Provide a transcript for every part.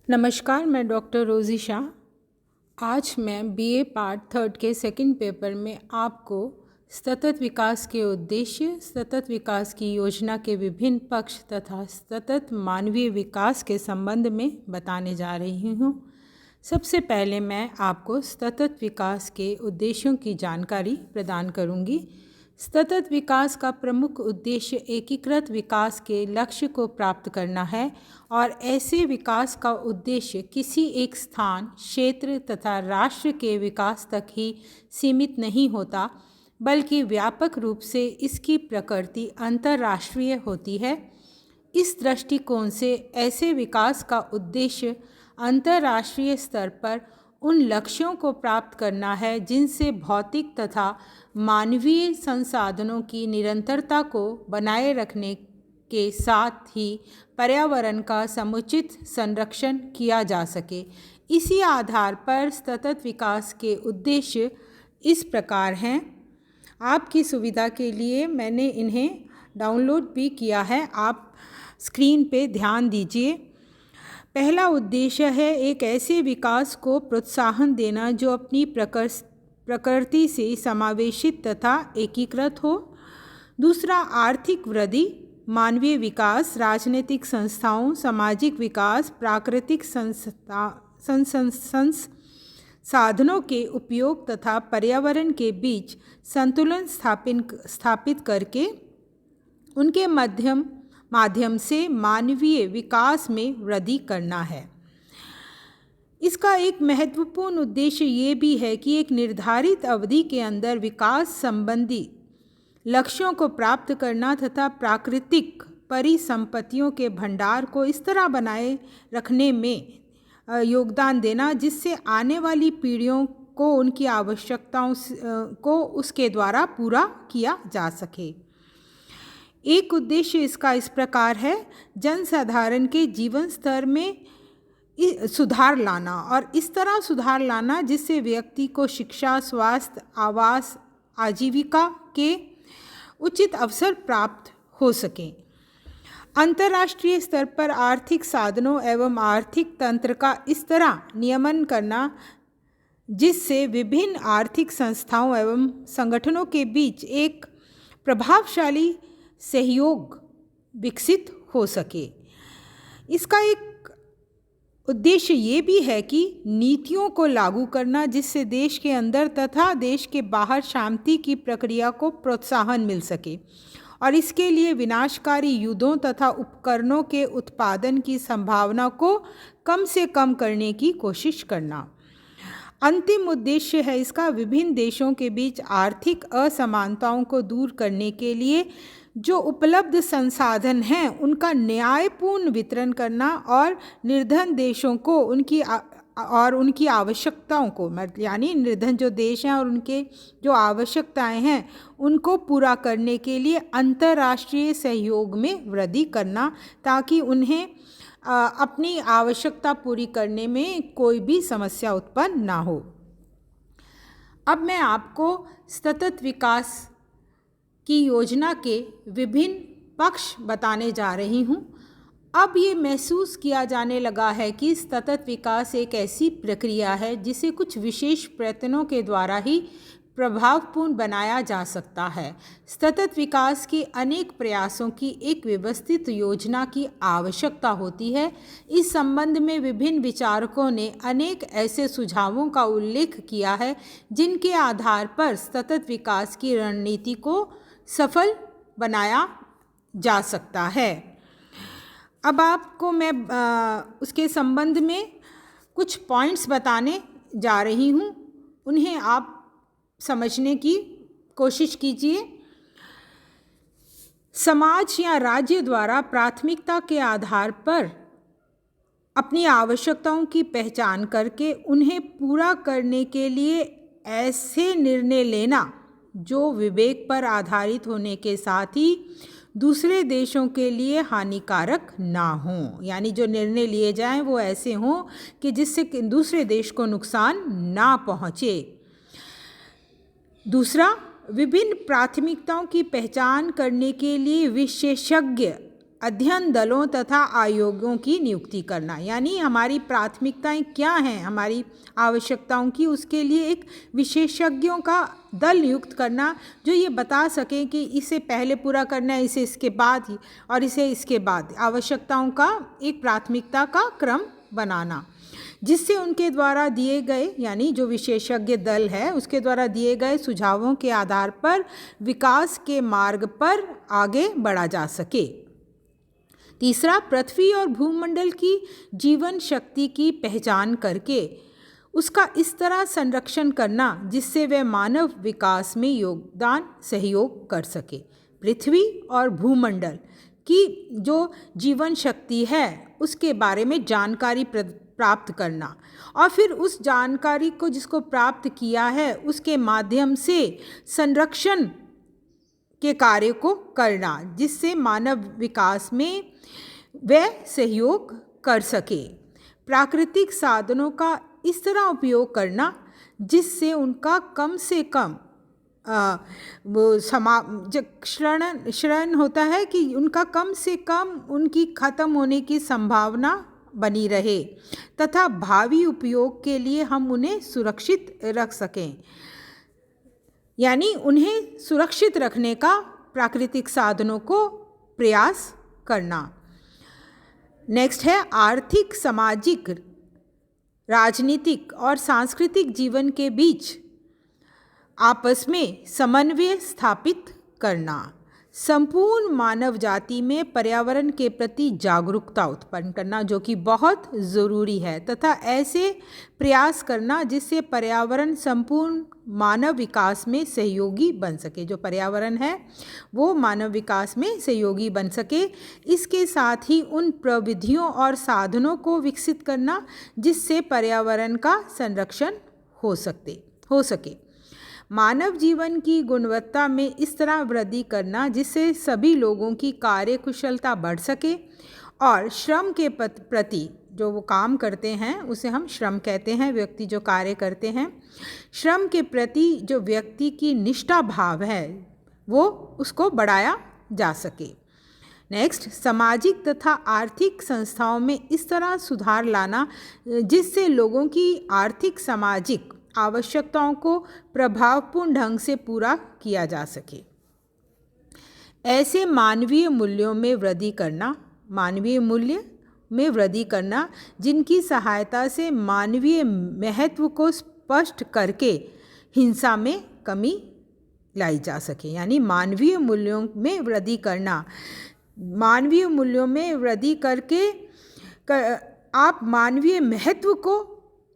नमस्कार, मैं डॉक्टर रोज़ी शाह। आज मैं बीए पार्ट 3 के सेकंड पेपर में आपको सतत विकास के उद्देश्य, सतत विकास की योजना के विभिन्न पक्ष तथा सतत मानवीय विकास के संबंध में बताने जा रही हूँ। सबसे पहले मैं आपको सतत विकास के उद्देश्यों की जानकारी प्रदान करूँगी। सतत विकास का प्रमुख उद्देश्य एकीकृत विकास के लक्ष्य को प्राप्त करना है और ऐसे विकास का उद्देश्य किसी एक स्थान, क्षेत्र तथा राष्ट्र के विकास तक ही सीमित नहीं होता, बल्कि व्यापक रूप से इसकी प्रकृति अंतर्राष्ट्रीय होती है। इस दृष्टिकोण से ऐसे विकास का उद्देश्य अंतर्राष्ट्रीय स्तर पर उन लक्ष्यों को प्राप्त करना है जिनसे भौतिक तथा मानवीय संसाधनों की निरंतरता को बनाए रखने के साथ ही पर्यावरण का समुचित संरक्षण किया जा सके। इसी आधार पर सतत विकास के उद्देश्य इस प्रकार हैं। आपकी सुविधा के लिए मैंने इन्हें डाउनलोड भी किया है, आप स्क्रीन पे ध्यान दीजिए। पहला उद्देश्य है एक ऐसे विकास को प्रोत्साहन देना जो अपनी प्रकृति से समावेशित तथा एकीकृत हो। दूसरा, आर्थिक वृद्धि, मानवीय विकास, राजनीतिक संस्थाओं, सामाजिक विकास, प्राकृतिक संसाधनों के उपयोग तथा पर्यावरण के बीच संतुलन स्थापित करके उनके माध्यम से मानवीय विकास में वृद्धि करना है। इसका एक महत्वपूर्ण उद्देश्य ये भी है कि एक निर्धारित अवधि के अंदर विकास संबंधी लक्ष्यों को प्राप्त करना तथा प्राकृतिक परिसंपत्तियों के भंडार को इस तरह बनाए रखने में योगदान देना जिससे आने वाली पीढ़ियों को उनकी आवश्यकताओं को उसके द्वारा पूरा किया जा सके। एक उद्देश्य इसका इस प्रकार है, जनसाधारण के जीवन स्तर में सुधार लाना और इस तरह सुधार लाना जिससे व्यक्ति को शिक्षा, स्वास्थ्य, आवास, आजीविका के उचित अवसर प्राप्त हो सकें। अंतर्राष्ट्रीय स्तर पर आर्थिक साधनों एवं आर्थिक तंत्र का इस तरह नियमन करना जिससे विभिन्न आर्थिक संस्थाओं एवं संगठनों के बीच एक प्रभावशाली सहयोग विकसित हो सके। इसका एक उद्देश्य ये भी है कि नीतियों को लागू करना जिससे देश के अंदर तथा देश के बाहर शांति की प्रक्रिया को प्रोत्साहन मिल सके और इसके लिए विनाशकारी युद्धों तथा उपकरणों के उत्पादन की संभावना को कम से कम करने की कोशिश करना। अंतिम उद्देश्य है इसका विभिन्न देशों के बीच आर्थिक असमानताओं को दूर करने के लिए जो उपलब्ध संसाधन हैं उनका न्यायपूर्ण वितरण करना और निर्धन देशों को उनकी आवश्यकताओं को, यानी निर्धन जो देश हैं और उनके जो आवश्यकताएं हैं उनको पूरा करने के लिए अंतर्राष्ट्रीय सहयोग में वृद्धि करना ताकि उन्हें अपनी आवश्यकता पूरी करने में कोई भी समस्या उत्पन्न ना हो। अब मैं आपको सतत विकास की योजना के विभिन्न पक्ष बताने जा रही हूँ। अब ये महसूस किया जाने लगा है कि सतत विकास एक ऐसी प्रक्रिया है जिसे कुछ विशेष प्रयत्नों के द्वारा ही प्रभावपूर्ण बनाया जा सकता है। सतत विकास के अनेक प्रयासों की एक व्यवस्थित योजना की आवश्यकता होती है। इस संबंध में विभिन्न विचारकों ने अनेक ऐसे सुझावों का उल्लेख किया है जिनके आधार पर सतत विकास की रणनीति को सफल बनाया जा सकता है। अब आपको मैं उसके संबंध में कुछ पॉइंट्स बताने जा रही हूँ, उन्हें आप समझने की कोशिश कीजिए। समाज या राज्य द्वारा प्राथमिकता के आधार पर अपनी आवश्यकताओं की पहचान करके उन्हें पूरा करने के लिए ऐसे निर्णय लेना जो विवेक पर आधारित होने के साथ ही दूसरे देशों के लिए हानिकारक ना हों, यानी जो निर्णय लिए जाएं वो ऐसे हों कि जिससे दूसरे देश को नुकसान ना पहुँचे। दूसरा, विभिन्न प्राथमिकताओं की पहचान करने के लिए विशेषज्ञ अध्ययन दलों तथा आयोगों की नियुक्ति करना, यानी हमारी प्राथमिकताएं क्या हैं, हमारी आवश्यकताओं की, उसके लिए एक विशेषज्ञों का दल नियुक्त करना जो ये बता सके कि इसे पहले पूरा करना है, इसे इसके बाद ही, और इसे इसके बाद, आवश्यकताओं का एक प्राथमिकता का क्रम बनाना, जिससे उनके द्वारा दिए गए, यानी जो विशेषज्ञ दल है उसके द्वारा दिए गए सुझावों के आधार पर विकास के मार्ग पर आगे बढ़ा जा सके। तीसरा, पृथ्वी और भूमंडल की जीवन शक्ति की पहचान करके उसका इस तरह संरक्षण करना जिससे वह मानव विकास में योगदान सहयोग कर सके। पृथ्वी और भूमंडल की जो जीवन शक्ति है उसके बारे में जानकारी प्राप्त करना, और फिर उस जानकारी को जिसको प्राप्त किया है उसके माध्यम से संरक्षण के कार्य को करना जिससे मानव विकास में वह सहयोग कर सके। प्राकृतिक साधनों का इस तरह उपयोग करना जिससे उनका कम से कम क्षरण होता है कि उनका कम से कम उनकी खत्म होने की संभावना बनी रहे तथा भावी उपयोग के लिए हम उन्हें सुरक्षित रख सकें, यानी उन्हें सुरक्षित रखने का प्राकृतिक साधनों को प्रयास करना। नेक्स्ट है आर्थिक, सामाजिक, राजनीतिक और सांस्कृतिक जीवन के बीच आपस में समन्वय स्थापित करना। संपूर्ण मानव जाति में पर्यावरण के प्रति जागरूकता उत्पन्न करना जो कि बहुत ज़रूरी है, तथा ऐसे प्रयास करना जिससे पर्यावरण संपूर्ण मानव विकास में सहयोगी बन सके। जो पर्यावरण है वो मानव विकास में सहयोगी बन सके। इसके साथ ही उन प्रविधियों और साधनों को विकसित करना जिससे पर्यावरण का संरक्षण हो सके। मानव जीवन की गुणवत्ता में इस तरह वृद्धि करना जिससे सभी लोगों की कार्य कुशलता बढ़ सके और श्रम के प्रति, जो वो काम करते हैं उसे हम श्रम कहते हैं, व्यक्ति जो कार्य करते हैं, श्रम के प्रति जो व्यक्ति की निष्ठा भाव है वो उसको बढ़ाया जा सके। नेक्स्ट, सामाजिक तथा आर्थिक संस्थाओं में इस तरह सुधार लाना जिससे लोगों की आर्थिक सामाजिक आवश्यकताओं को प्रभावपूर्ण ढंग से पूरा किया जा सके। ऐसे मानवीय मूल्यों में वृद्धि करना जिनकी सहायता से मानवीय महत्व को स्पष्ट करके हिंसा में कमी लाई जा सके। यानी मानवीय मूल्यों में वृद्धि करना, मानवीय मूल्यों में वृद्धि करके आप मानवीय महत्व को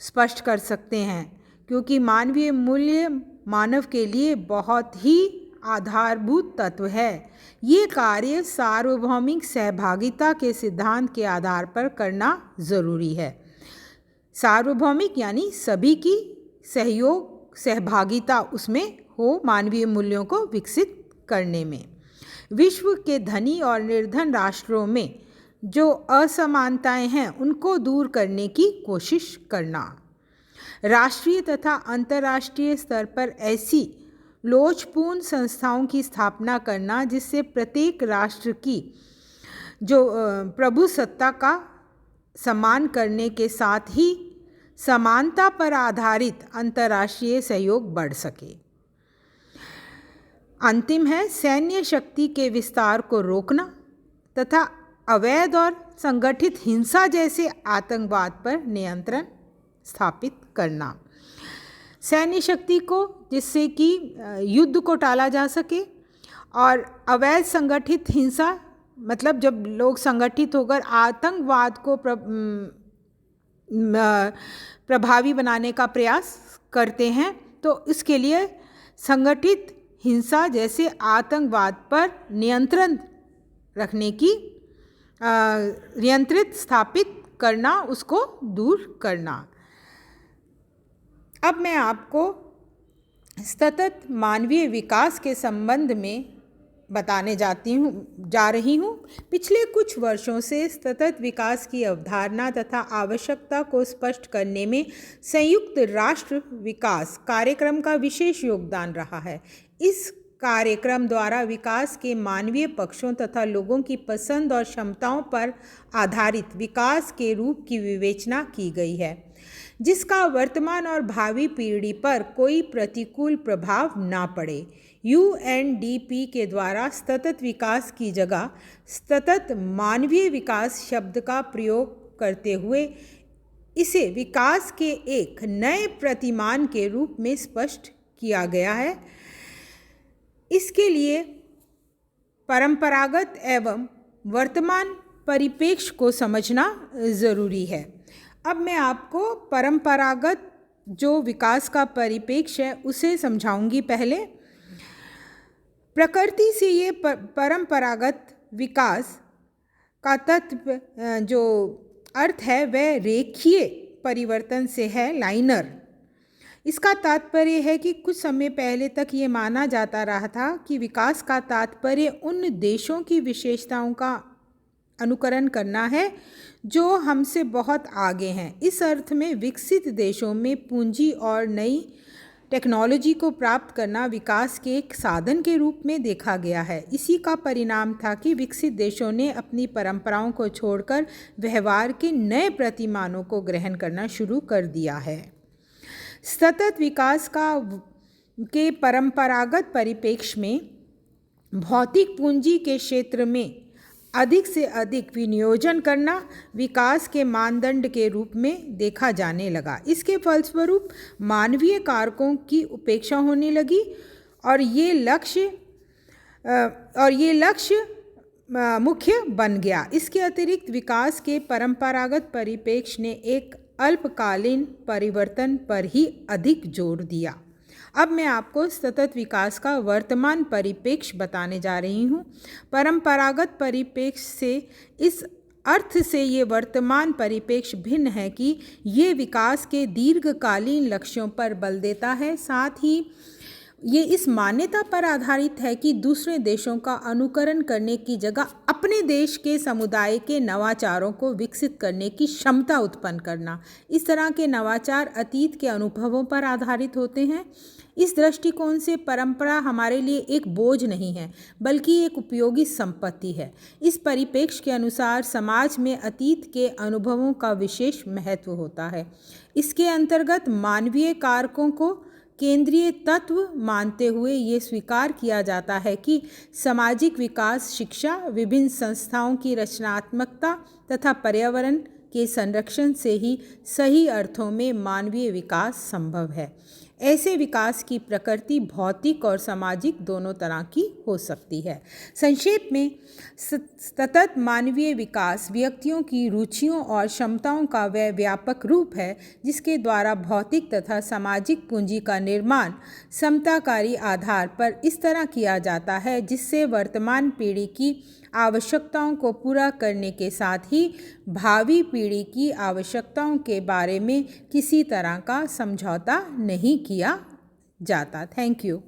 स्पष्ट कर सकते हैं, क्योंकि मानवीय मूल्य मानव के लिए बहुत ही आधारभूत तत्व है। ये कार्य सार्वभौमिक सहभागिता के सिद्धांत के आधार पर करना ज़रूरी है। सार्वभौमिक यानी सभी की सहभागिता उसमें हो मानवीय मूल्यों को विकसित करने में। विश्व के धनी और निर्धन राष्ट्रों में जो असमानताएं हैं उनको दूर करने की कोशिश करना। राष्ट्रीय तथा अंतर्राष्ट्रीय स्तर पर ऐसी लोचपूर्ण संस्थाओं की स्थापना करना जिससे प्रत्येक राष्ट्र की जो प्रभुसत्ता का सम्मान करने के साथ ही समानता पर आधारित अंतर्राष्ट्रीय सहयोग बढ़ सके। अंतिम है सैन्य शक्ति के विस्तार को रोकना तथा अवैध और संगठित हिंसा जैसे आतंकवाद पर नियंत्रण स्थापित करना। सैन्य शक्ति को जिससे कि युद्ध को टाला जा सके, और अवैध संगठित हिंसा मतलब जब लोग संगठित होकर आतंकवाद को प्रभावी बनाने का प्रयास करते हैं, तो इसके लिए संगठित हिंसा जैसे आतंकवाद पर नियंत्रण रखने की नियंत्रित स्थापित करना, उसको दूर करना। अब मैं आपको सतत मानवीय विकास के संबंध में बताने जा रही हूँ। पिछले कुछ वर्षों से सतत विकास की अवधारणा तथा आवश्यकता को स्पष्ट करने में संयुक्त राष्ट्र विकास कार्यक्रम का विशेष योगदान रहा है। इस कार्यक्रम द्वारा विकास के मानवीय पक्षों तथा लोगों की पसंद और क्षमताओं पर आधारित विकास के रूप की विवेचना की गई है, जिसका वर्तमान और भावी पीढ़ी पर कोई प्रतिकूल प्रभाव ना पड़े। यूएनडीपी के द्वारा सतत विकास की जगह सतत मानवीय विकास शब्द का प्रयोग करते हुए इसे विकास के एक नए प्रतिमान के रूप में स्पष्ट किया गया है। इसके लिए परंपरागत एवं वर्तमान परिप्रेक्ष्य को समझना ज़रूरी है। अब मैं आपको परंपरागत जो विकास का परिप्रेक्ष्य है उसे समझाऊंगी। पहले प्रकृति से ये परंपरागत विकास का तत्व जो अर्थ है वह रेखीय परिवर्तन से है, लाइनर। इसका तात्पर्य है कि कुछ समय पहले तक ये माना जाता रहा था कि विकास का तात्पर्य उन देशों की विशेषताओं का अनुकरण करना है जो हमसे बहुत आगे हैं। इस अर्थ में विकसित देशों में पूंजी और नई टेक्नोलॉजी को प्राप्त करना विकास के एक साधन के रूप में देखा गया है। इसी का परिणाम था कि विकसित देशों ने अपनी परंपराओं को छोड़कर व्यवहार के नए प्रतिमानों को ग्रहण करना शुरू कर दिया है। सतत विकास के परंपरागत परिप्रेक्ष्य में भौतिक पूंजी के क्षेत्र में अधिक से अधिक विनियोजन करना विकास के मानदंड के रूप में देखा जाने लगा। इसके फलस्वरूप मानवीय कारकों की उपेक्षा होने लगी और ये लक्ष्य मुख्य बन गया। इसके अतिरिक्त विकास के परंपरागत परिप्रेक्ष्य ने एक अल्पकालीन परिवर्तन पर ही अधिक जोर दिया। अब मैं आपको सतत विकास का वर्तमान परिप्रेक्ष्य बताने जा रही हूँ। परंपरागत परिप्रेक्ष्य से इस अर्थ से ये वर्तमान परिप्रेक्ष्य भिन्न है कि ये विकास के दीर्घकालीन लक्ष्यों पर बल देता है। साथ ही ये इस मान्यता पर आधारित है कि दूसरे देशों का अनुकरण करने की जगह अपने देश के समुदाय के नवाचारों को विकसित करने की क्षमता उत्पन्न करना। इस तरह के नवाचार अतीत के अनुभवों पर आधारित होते हैं। इस दृष्टिकोण से परंपरा हमारे लिए एक बोझ नहीं है बल्कि एक उपयोगी संपत्ति है। इस परिप्रेक्ष्य के अनुसार समाज में अतीत के अनुभवों का विशेष महत्व होता है। इसके अंतर्गत मानवीय कारकों को केंद्रीय तत्व मानते हुए ये स्वीकार किया जाता है कि सामाजिक विकास, शिक्षा, विभिन्न संस्थाओं की रचनात्मकता तथा पर्यावरण के संरक्षण से ही सही अर्थों में मानवीय विकास संभव है। ऐसे विकास की प्रकृति भौतिक और सामाजिक दोनों तरह की हो सकती है। संक्षेप में सतत मानवीय विकास व्यक्तियों की रुचियों और क्षमताओं का वह व्यापक रूप है जिसके द्वारा भौतिक तथा सामाजिक पूंजी का निर्माण समताकारी आधार पर इस तरह किया जाता है जिससे वर्तमान पीढ़ी की आवश्यकताओं को पूरा करने के साथ ही भावी पीढ़ी की आवश्यकताओं के बारे में किसी तरह का समझौता नहीं किया जाता। Thank you.